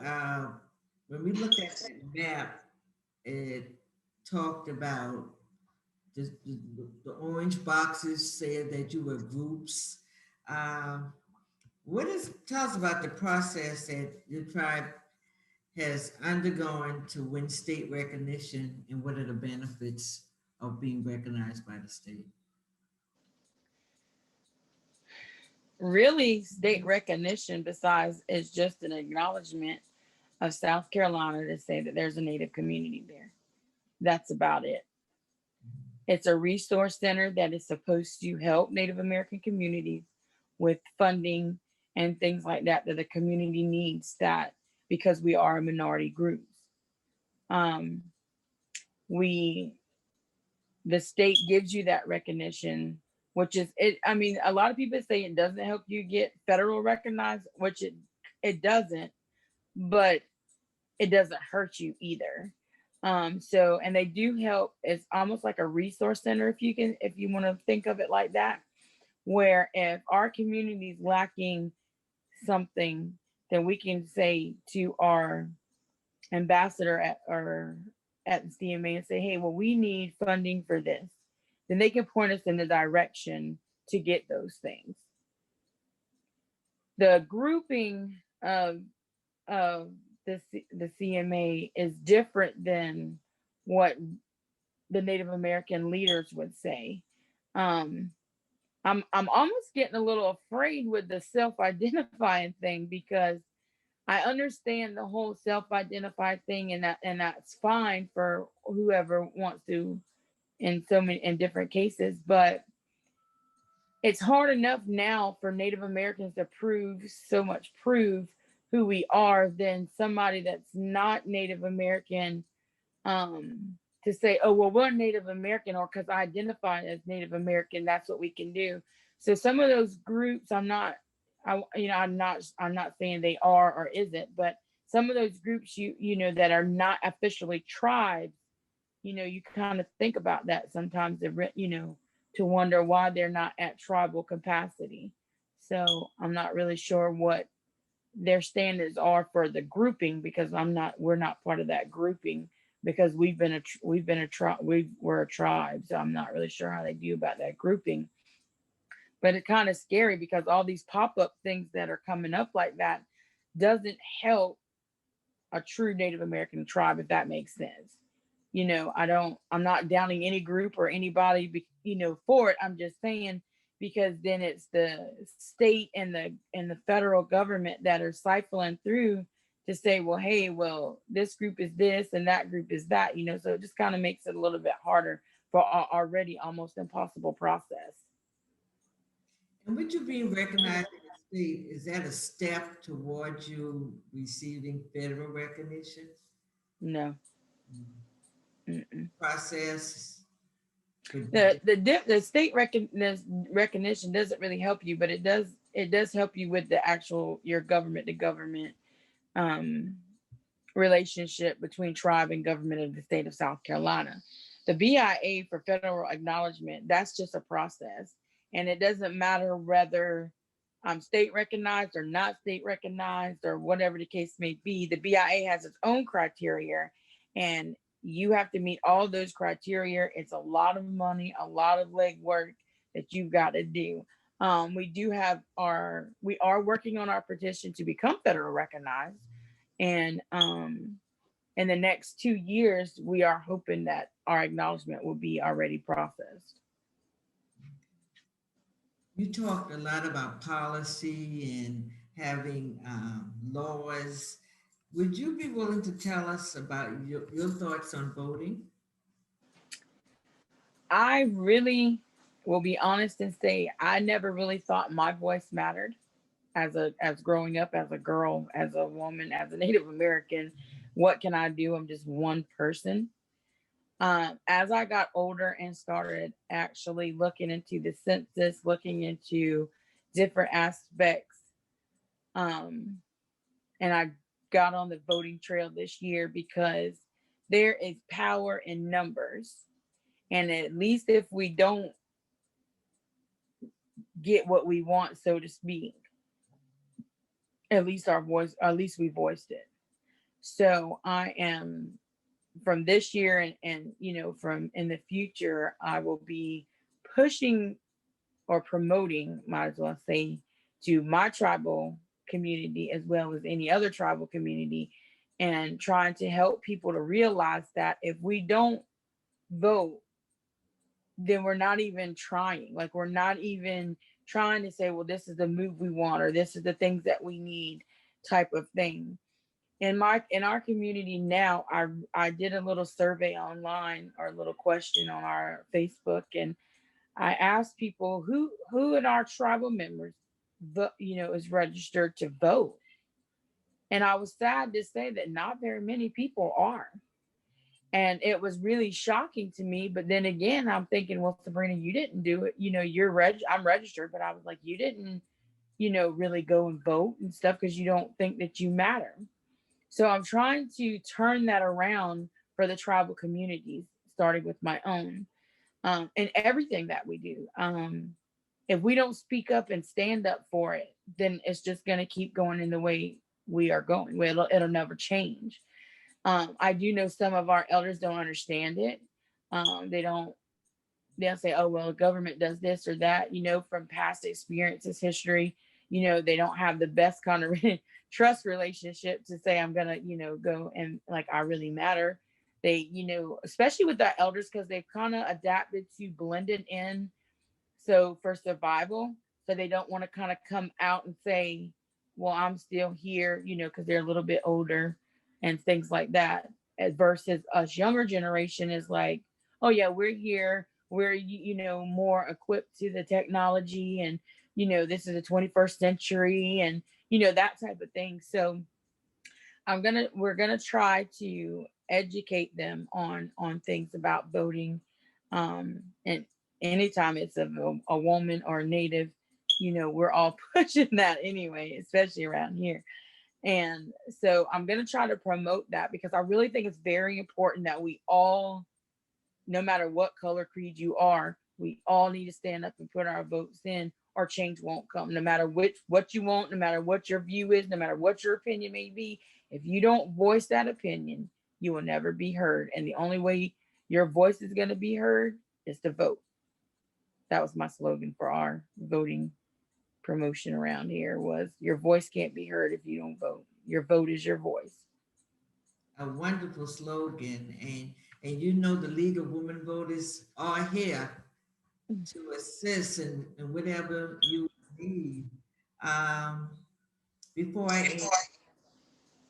when we looked at that map, it talked about the orange boxes said that you were groups. Um, tell us about the process that your tribe has undergone to win state recognition, and what are the benefits of being recognized by the state? Really, state recognition, besides, is just an acknowledgement of South Carolina to say that there's a Native community there. That's about it. It's a resource center that is supposed to help Native American communities with funding and things like that the community needs, that because we are a minority group. The state gives you that recognition, which is it. I mean, a lot of people say it doesn't help you get federal recognized, which it doesn't, but it doesn't hurt you either. So, and they do help. It's almost like a resource center, if you want to think of it like that, where if our community is lacking something, then we can say to our ambassador at the CMA and say, hey, well, we need funding for this. Then they can point us in the direction to get those things. The grouping of the CMA is different than what the Native American leaders would say. I'm almost getting a little afraid with the self-identifying thing, because I understand the whole self-identify thing, and that's fine for whoever wants to in different cases, but it's hard enough now for Native Americans to prove who we are than somebody that's not Native American to say, oh, well, we're Native American, or because I identify as Native American, that's what we can do. So some of those groups, I'm not saying they are or isn't, but some of those groups that are not officially tribes, you kind of think about that sometimes, to wonder why they're not at tribal capacity. So I'm not really sure what their standards are for the grouping, because we're not part of that grouping, because we're a tribe. So I'm not really sure how they do about that grouping. But it's kind of scary, because all these pop-up things that are coming up like that doesn't help a true Native American tribe, if that makes sense. You know, I'm not downing any group or anybody, for it. I'm just saying, because then it's the state and the federal government that are siphoning through to say, well, hey, well, this group is this and that group is that, so it just kind of makes it a little bit harder for our already almost impossible process. And with you being recognized in the state, is that a step towards you receiving federal recognition? No. Mm-mm. Process? The state recognition doesn't really help you, but it does help you with the actual your government to government relationship between tribe and government of the state of South Carolina. The BIA for federal acknowledgement, that's just a process, and it doesn't matter whether I'm state recognized or not state recognized or whatever the case may be. The BIA has its own criteria, and you have to meet all those criteria. It's a lot of money, a lot of legwork that you've got to do. We are working on our petition to become federal recognized. And in the next 2 years, we are hoping that our acknowledgement will be already processed. You talked a lot about policy and having laws. Would you be willing to tell us about your thoughts on voting? I really will be honest and say I never really thought my voice mattered as growing up, as a girl, as a woman, as a Native American. What can I do? I'm just one person. As I got older and started actually looking into the census, looking into different aspects, and I got on the voting trail this year because there is power in numbers. And at least if we don't get what we want, so to speak, at least we voiced it. So I am, from this year and from in the future, I will be pushing or promoting, might as well say, to my tribal community as well as any other tribal community, and trying to help people to realize that if we don't vote, then we're not even trying. Like, we're not even trying to say, well, this is the move we want, or this is the things that we need, type of thing. In our community now, I did a little survey online, or a little question on our Facebook, and I asked people who in our tribal members is registered to vote. And I was sad to say that not very many people are. And it was really shocking to me. But then again, I'm thinking, well, Sabrina, you didn't do it. I'm registered, but I was like, you didn't, really go and vote and stuff because you don't think that you matter. So I'm trying to turn that around for the tribal communities, starting with my own, and everything that we do. If we don't speak up and stand up for it, then it's just going to keep going in the way we are going. It'll never change. I do know some of our elders don't understand it. They'll say, oh, well, the government does this or that, from past experiences, history, they don't have the best kind of trust relationship to say, I'm going to, go and like, I really matter. They, especially with our elders, because they've kind of adapted to blending in. So for survival, so they don't want to kind of come out and say, well, I'm still here, because they're a little bit older and things like that. Versus us younger generation is like, oh yeah, we're here. We're, more equipped to the technology, and, this is the 21st century, and, that type of thing. So we're going to try to educate them on things about voting. And anytime it's a woman or a Native, we're all pushing that anyway, especially around here. And so I'm going to try to promote that, because I really think it's very important that we all, no matter what color creed you are, we all need to stand up and put our votes in, or change won't come. No matter what you want, no matter what your view is, no matter what your opinion may be, if you don't voice that opinion, you will never be heard. And the only way your voice is going to be heard is to vote. That was my slogan for our voting promotion around here, was your voice can't be heard if you don't vote. Your vote is your voice. a wonderful slogan, and you know the League of Women Voters are here to assist in whatever you need. Um, before I end,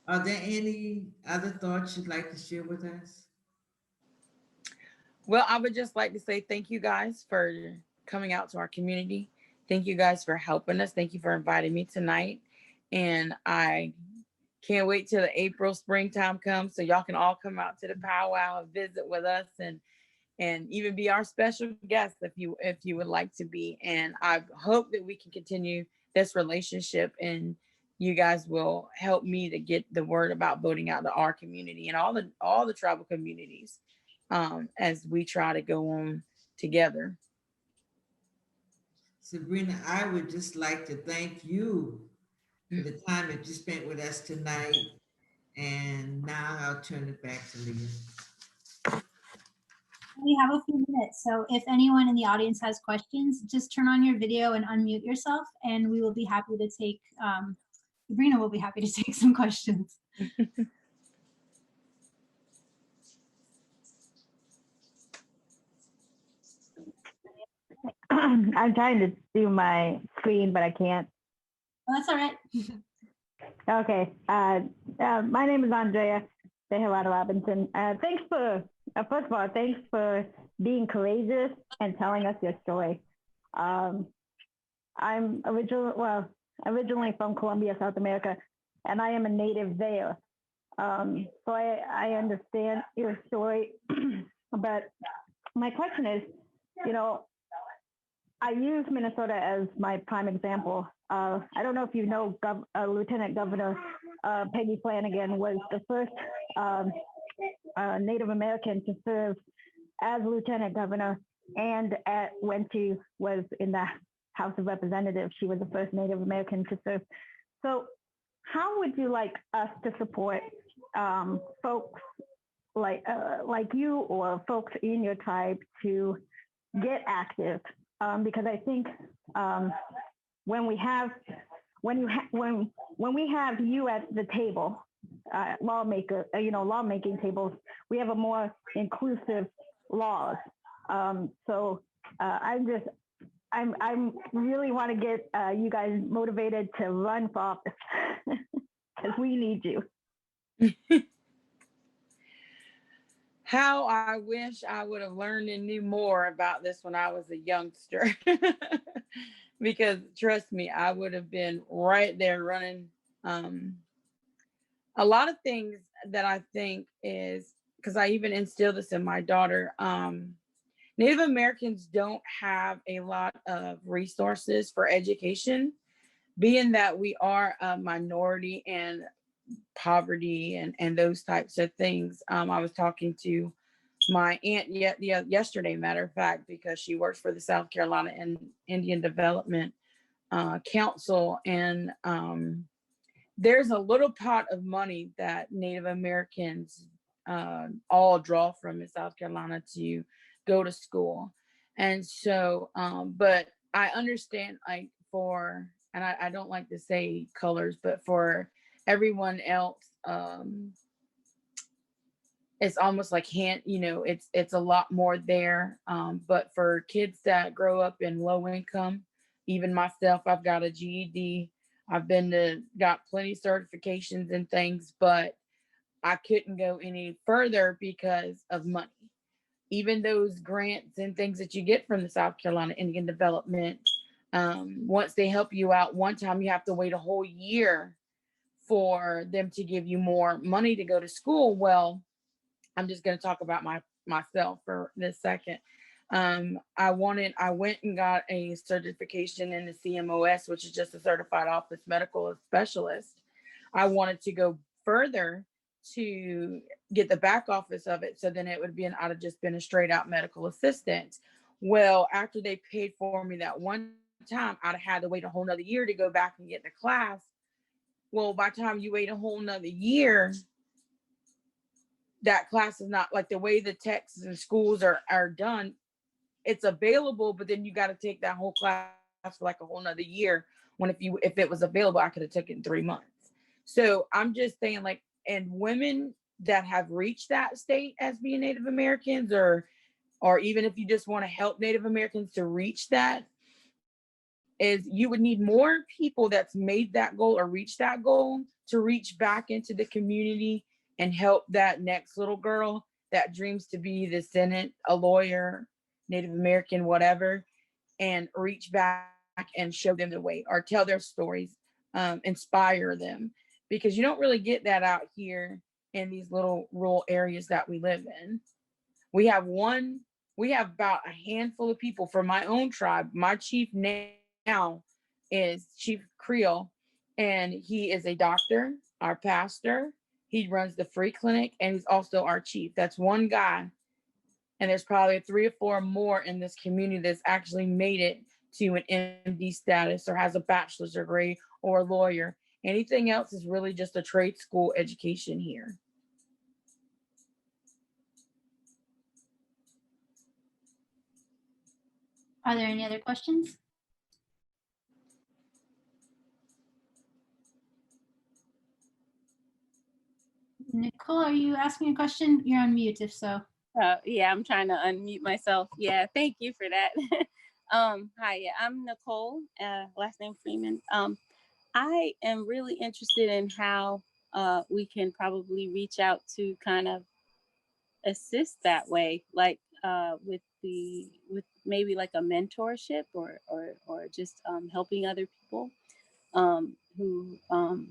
are there any other thoughts you'd like to share with us? Well, I would just like to say thank you guys for coming out to our community. Thank you guys for helping us. Thank you for inviting me tonight. And I can't wait till the April springtime comes so y'all can all come out to the powwow and visit with us and even be our special guest if you would like to be. And I hope that we can continue this relationship and you guys will help me to get the word about voting out to our community and all the tribal communities as we try to go on together. Sabrina, I would just like to thank you for the time that you spent with us tonight. And now I'll turn it back to Leah. We have a few minutes, so if anyone in the audience has questions, just turn on your video and unmute yourself, and we will be happy to take, Sabrina will be happy to take some questions. I'm trying to do my screen, but I can't. Oh, that's all right. Okay. My name is Andrea Behelada Robinson. Thanks for, first of all, thanks for being courageous and telling us your story. I'm originally from Colombia, South America, and I am a native there. So I understand your story, but my question is, you know, I use Minnesota as my prime example. I don't know if you know, Lieutenant Governor Peggy Flanagan was the first Native American to serve as Lieutenant Governor, and when she was in the House of Representatives, she was the first Native American to serve. So how would you like us to support folks like you or folks in your tribe to get active? Because I think when we have you at the table, lawmaking tables, we have a more inclusive laws. So I'm really want to get you guys motivated to run for office because we need you. How I wish I would have learned and knew more about this when I was a youngster. Because trust me, I would have been right there running. A lot of things that I think is, because I even instilled this in my daughter, Native Americans don't have a lot of resources for education, being that we are a minority and poverty and those types of things. I was talking to my aunt yesterday, matter of fact, because she works for the South Carolina Indian Development Council, and there's a little pot of money that Native Americans all draw from in South Carolina to go to school. And so, but I understand, like, and I don't like to say colors, but for everyone else, it's almost like it's a lot more there. But for kids that grow up in low income, even myself, I've got a GED. I've got plenty of certifications and things, but I couldn't go any further because of money. Even those grants and things that you get from the South Carolina Indian Development, once they help you out one time, you have to wait a whole year for them to give you more money to go to school. Well, I'm just going to talk about myself for this second. I went and got a certification in the CMOS, which is just a certified office medical specialist. I wanted to go further to get the back office of it. So then I'd have just been a straight out medical assistant. Well, after they paid for me that one time, I'd have had to wait a whole nother year to go back and get the class. Well, by the time you wait a whole nother year, that class is not, like, the way the texts and schools are done. It's available, but then you got to take that whole class for like a whole nother year. When if it was available, I could have took it in 3 months. So I'm just saying, like, and women that have reached that state as being Native Americans, or even if you just want to help Native Americans to reach that, is you would need more people that's made that goal or reached that goal to reach back into the community and help that next little girl that dreams to be the Senate, a lawyer, Native American, whatever, and reach back and show them the way or tell their stories, inspire them, because you don't really get that out here in these little rural areas that we live in. We have about a handful of people from my own tribe. My chief now is Chief Creel, and he is a doctor, our pastor. He runs the free clinic, and he's also our chief. That's one guy. And there's probably 3 or 4 more in this community that's actually made it to an MD status or has a bachelor's degree or a lawyer. Anything else is really just a trade school education here. Are there any other questions? Nicole, are you asking a question? You're on mute if so. Yeah, I'm trying to unmute myself. Yeah, thank you for that. Hi, yeah, I'm Nicole, last name Freeman. I am really interested in how we can probably reach out to kind of assist that way, like with maybe like a mentorship or just helping other people who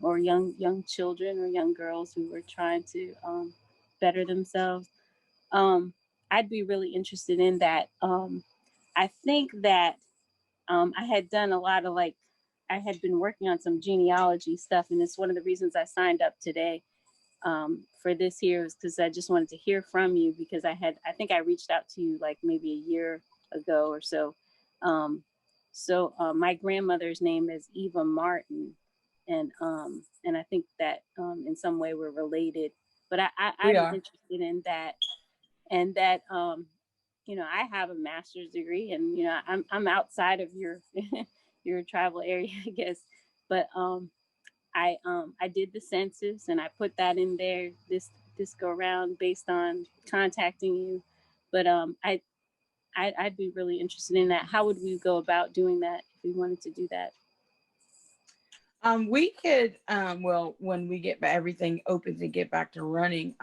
or young children or young girls who are trying to better themselves. I'd be really interested in that. I think that I had done a lot of I had been working on some genealogy stuff, and it's one of the reasons I signed up today for this here, is because I just wanted to hear from you, because I think I reached out to you like maybe a year ago or so. My grandmother's name is Eva Martin, and I think that in some way we're related. But I'm interested in that, and that I have a master's degree, and I'm outside of your your tribal area, I guess. But I did the census, and I put that in there this go around based on contacting you. But I'd be really interested in that. How would we go about doing that if we wanted to do that? We could, well, when we get everything open to get back to running,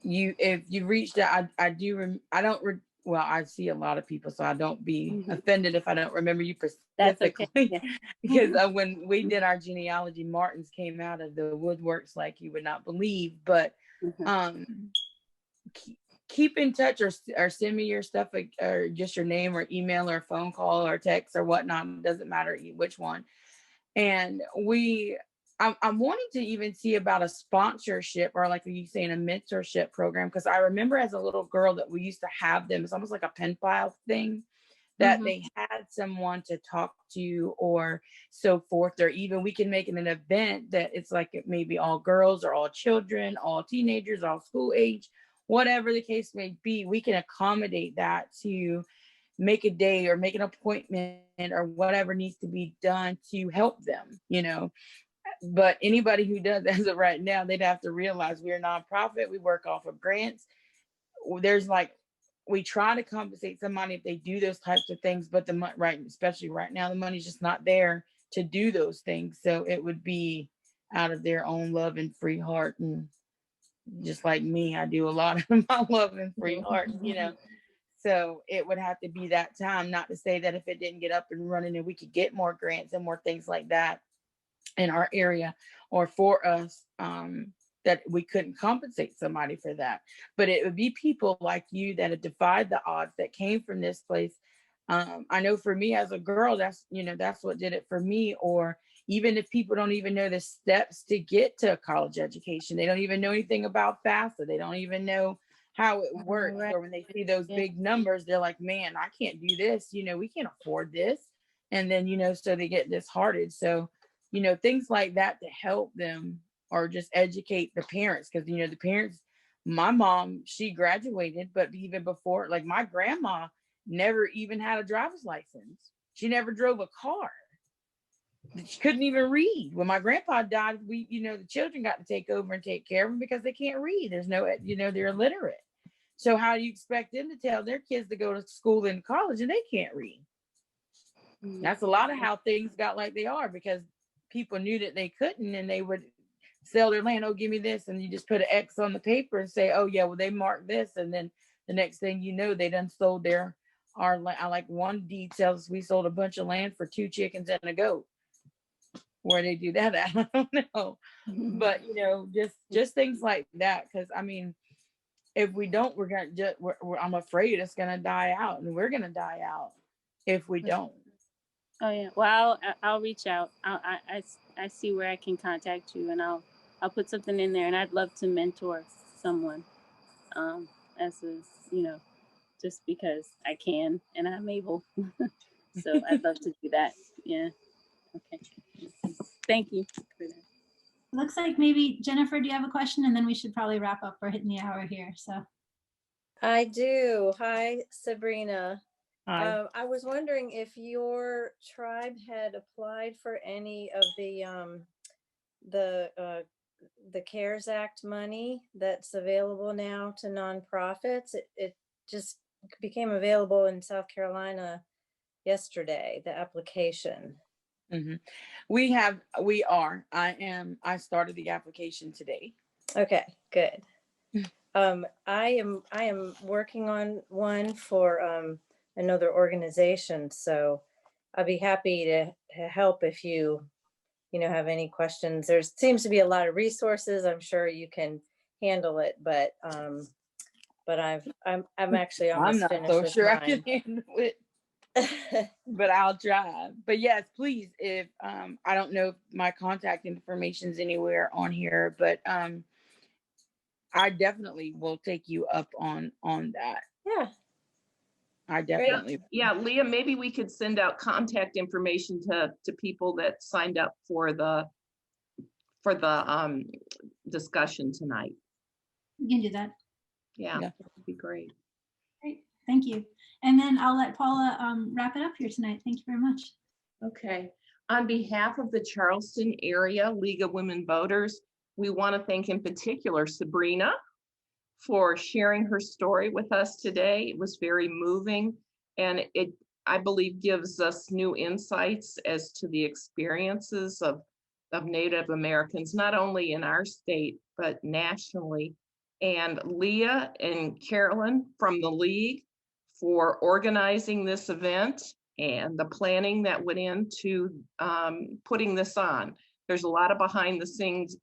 if you reached out, I see a lot of people, so I don't be offended if I don't remember you specifically. That's okay. Yeah. Because when we did our genealogy, Martins came out of the woodworks like you would not believe. But keep in touch, or send me your stuff, or just your name or email or phone call or text or whatnot. It doesn't matter which one. And I'm wanting to even see about a sponsorship, or like you saying, a mentorship program, because I remember as a little girl that we used to have them. It's almost like a pen pal thing, that they had someone to talk to or so forth, or even we can make it an event that it's like it may be all girls or all children, all teenagers, all school age, whatever the case may be. We can accommodate that to make a day or make an appointment or whatever needs to be done to help them, But anybody who does as of right now, they'd have to realize we're a nonprofit. We work off of grants. We try to compensate somebody if they do those types of things, but especially right now, the money's just not there to do those things. So it would be out of their own love and free heart. And just like me, I do a lot of my love and free heart, So it would have to be that time. Not to say that if it didn't get up and running and we could get more grants and more things like that in our area or for us, that we couldn't compensate somebody for that. But it would be people like you that have defied the odds, that came from this place. I know for me as a girl, that's what did it for me. Or even if people don't even know the steps to get to a college education, they don't even know anything about FAFSA. They don't even know how it works. Right. Or when they see those big numbers, they're like, man, I can't do this. We can't afford this. And then, so they get disheartened. So, things like that to help them, or just educate the parents. Because, the parents, my mom, she graduated, but even before, like my grandma never even had a driver's license. She never drove a car. she couldn't even read. When my grandpa died, we, the children got to take over and take care of them because they can't read. There's no, they're illiterate. So how do you expect them to tell their kids to go to school and college and they can't read? That's a lot of how things got like they are, because people knew that they couldn't, and they would sell their land. Oh, give me this. And you just put an X on the paper and say, oh yeah, well, they marked this. And then the next thing you know, they done sold our like one deed tells us we sold a bunch of land for 2 chickens and a goat. Where they do that at, I don't know. But just things like that. Because I mean, if we don't, we're gonna just I'm afraid it's gonna die out, and we're gonna die out if we don't. Oh yeah. Well, I'll reach out. I see where I can contact you, and I'll put something in there. And I'd love to mentor someone, as a just because I can and I'm able. So I'd love to do that. Yeah. Okay. Thank you for that. Looks like maybe Jennifer, do you have a question? And then we should probably wrap up. We're hitting the hour here. So I do. Hi, Sabrina. Hi. I was wondering if your tribe had applied for any of the CARES Act money that's available now to nonprofits. It just became available in South Carolina yesterday, the application. Mm-hmm. I started the application today. Okay, good. I am working on one for another organization, so I'll be happy to help if you have any questions. There seems to be a lot of resources. I'm sure you can handle it, but I'm actually almost I'm not finished so with sure mine. I can handle it. But I'll try. But yes, please, if I don't know if my contact information is anywhere on here, but I definitely will take you up on that. Yeah. I definitely. Yeah, Leah, maybe we could send out contact information to people that signed up for the discussion tonight. we can do that. Yeah, Yeah. that would be great. Great. Thank you. And then I'll let Paula wrap it up here tonight. Thank you very much. Okay. On behalf of the Charleston Area League of Women Voters, we want to thank in particular Sabrina for sharing her story with us today. It was very moving, and it, I believe, gives us new insights as to the experiences of Native Americans, not only in our state, but nationally. And Leah and Carolyn from the League for organizing this event and the planning that went into putting this on. There's a lot of behind the scenes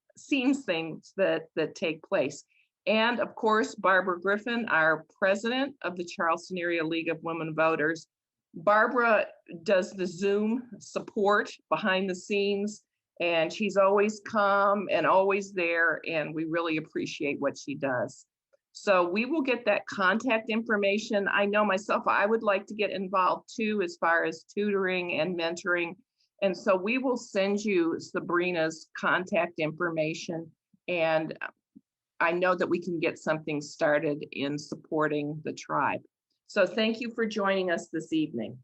things that take place. And of course, Barbara Griffin, our president of the Charleston Area League of Women Voters. Barbara does the Zoom support behind the scenes, and she's always calm and always there, and we really appreciate what she does. So we will get that contact information. I know myself, I would like to get involved too, as far as tutoring and mentoring. And so we will send you Sabrina's contact information, and I know that we can get something started in supporting the tribe. So thank you for joining us this evening.